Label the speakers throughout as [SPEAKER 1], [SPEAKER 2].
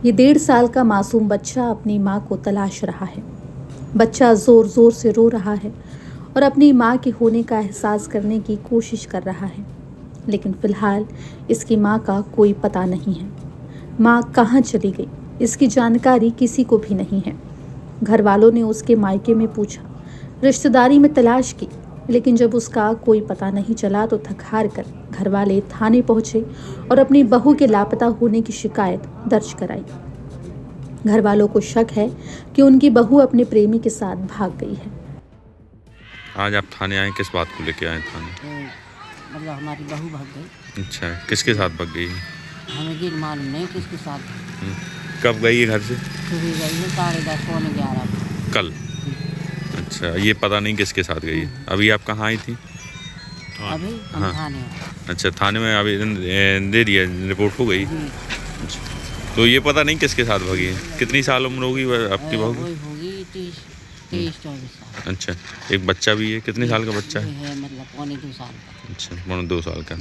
[SPEAKER 1] ये 1.5 साल का मासूम बच्चा अपनी माँ को तलाश रहा है। बच्चा जोर जोर से रो रहा है और अपनी माँ के होने का एहसास करने की कोशिश कर रहा है, लेकिन फिलहाल इसकी माँ का कोई पता नहीं है। माँ कहाँ चली गई, इसकी जानकारी किसी को भी नहीं है। घर वालों ने उसके मायके में पूछा, रिश्तेदारी में तलाश की, लेकिन जब उसका कोई पता नहीं चला तो थक हार कर घर वाले थाने पहुंचे और अपनी बहू के लापता होने की शिकायत दर्ज कराई। घर वालों को शक है कि उनकी बहू अपने प्रेमी के साथ भाग गई है।
[SPEAKER 2] आज आप थाने आए, किस बात को लेके आए थाने?
[SPEAKER 3] मतलब हमारी बहू भाग गई।
[SPEAKER 2] अच्छा, किसके साथ भाग गई है?
[SPEAKER 3] हमें भी मालूम नहीं किसके साथ।
[SPEAKER 2] कब गई है घर से?
[SPEAKER 3] सुबह गई है 10:30 पौने 11
[SPEAKER 2] कल। अच्छा, ये पता नहीं किसके साथ गई है। अभी आप कहाँ आई थी?
[SPEAKER 3] अभी हम
[SPEAKER 2] हाँ।
[SPEAKER 3] थाने आए।
[SPEAKER 2] अच्छा, थाने में आवेदन दे दिया, रिपोर्ट हो गई? अच्छा, तो ये पता नहीं किसके साथ भागी है। कितनी साल उम्र होगी आपकी बहू की?
[SPEAKER 3] वही होगी 23-24 साल।
[SPEAKER 2] अच्छा, एक बच्चा भी है। कितने साल का बच्चा है?
[SPEAKER 3] मतलब पौने 2 साल का।
[SPEAKER 2] अच्छा, पौने 2 साल का।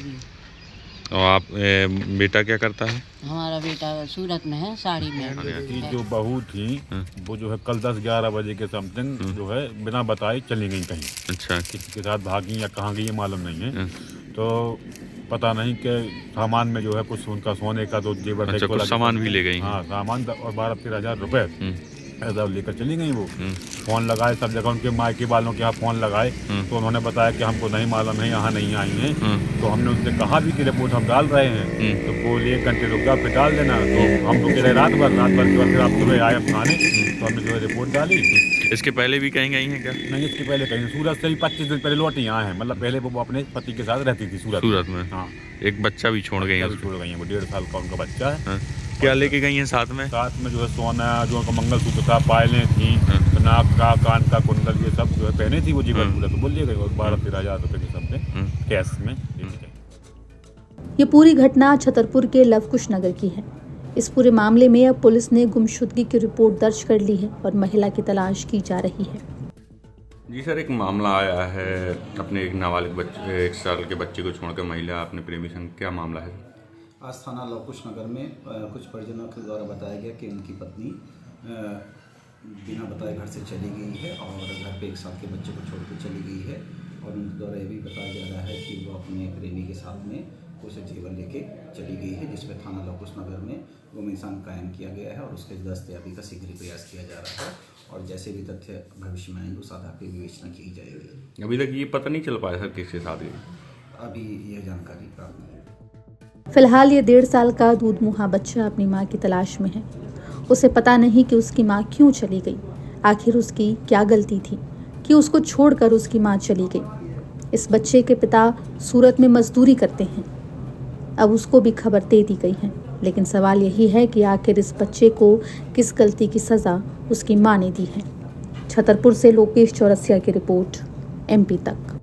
[SPEAKER 2] और आप बेटा क्या करता है?
[SPEAKER 3] हमारा बेटा सूरत में है, साड़ी में।
[SPEAKER 4] की जो बहू थी वो जो है कल 10-11 बजे के समथिंग जो है बिना बताए चली गई कहीं।
[SPEAKER 2] अच्छा,
[SPEAKER 4] किसी के साथ भागी या कहाँ गई ये मालूम नहीं है। तो पता नहीं कि सामान में जो है कुछ उनका सोने का तो जेवर।
[SPEAKER 2] अच्छा, कुछ सामान भी ले गई?
[SPEAKER 4] हाँ, सामान और 12-13 हज़ार रुपए ऐसा लेकर चली गई वो। फ़ोन लगाए सब जगह, उनके मायके वालों के यहाँ फ़ोन लगाए तो उन्होंने बताया कि हमको नहीं मालूम है, यहाँ नहीं आई हैं। तो हमने उनसे कहा भी कि रिपोर्ट हम डाल रहे हैं। तो बोले 1 घंटे रुक जा, फिर डाल देना। तो हम रुके रहे रात भर के बाद फिर आप सुबह आए थाने, तो हमने जो है रिपोर्ट डाली।
[SPEAKER 2] इसके पहले भी कहीं गई हैं क्या?
[SPEAKER 4] नहीं, इसके पहले कहीं सूरत से ही 25 दिन पहले लौटी यहाँ है। मतलब पहले वो अपने पति के साथ रहती थी सूरत में। हाँ,
[SPEAKER 2] एक बच्चा भी छोड़ गई है?
[SPEAKER 4] छोड़ गई है, वो 1.5 साल का उनका बच्चा है।
[SPEAKER 2] क्या लेके गई हैं साथ में?
[SPEAKER 4] साथ में जो है सोना, जो उनका मंगलसूत्र था, पायलें थी, नाक का, कान का कुंडल, ये सब जो है पहने थी वो जीवन पूरा। तो बोल दिया गया 12-13 हज़ार रुपये के समथिंग कैश में।
[SPEAKER 1] ये पूरी घटना छतरपुर के लवकुश नगर की है। इस पूरे मामले में अब पुलिस ने गुमशुदगी की रिपोर्ट दर्ज कर ली है और महिला की तलाश की जा रही है।
[SPEAKER 2] जी सर, एक मामला आया है, अपने एक नाबालिग बच्चे, 1 साल के बच्चे को छोड़कर महिला अपने प्रेमी संग, क्या मामला है?
[SPEAKER 5] आज थाना लवकुश नगर में कुछ परिजनों के द्वारा बताया गया कि उनकी पत्नी बिना बताए घर से चली गई है और घर पे 1 साल के बच्चे को छोड़कर चली गई है। और उनके द्वारा ये भी बताया जा रहा है कि वो अपने प्रेमी के साथ में कुछ जेवर लेके चली गई है, जिसमें थाना लवकुश नगर में गुम-ए-इंसान कायम किया गया है और उसके दस्तयाबी का शीघ्र प्रयास किया जा रहा है। और जैसे भी तथ्य भविष्य में आएंगे उस आधार पर विवेचना की जाएगी।
[SPEAKER 2] अभी तक ये पता नहीं चल पाया सर किसके साथ गई?
[SPEAKER 5] अभी यह जानकारी प्राप्त नहीं है।
[SPEAKER 1] फिलहाल ये 1.5 साल का दूध मुहा बच्चा अपनी माँ की तलाश में है। उसे पता नहीं कि उसकी माँ क्यों चली गई, आखिर उसकी क्या गलती थी कि उसको छोड़कर उसकी माँ चली गई। इस बच्चे के पिता सूरत में मजदूरी करते हैं। अब उसको भी खबर दे दी गई है, लेकिन सवाल यही है कि आखिर इस बच्चे को किस गलती की सज़ा उसकी माँ ने दी है। छतरपुर से लोकेश चौरसिया की रिपोर्ट, MP तक।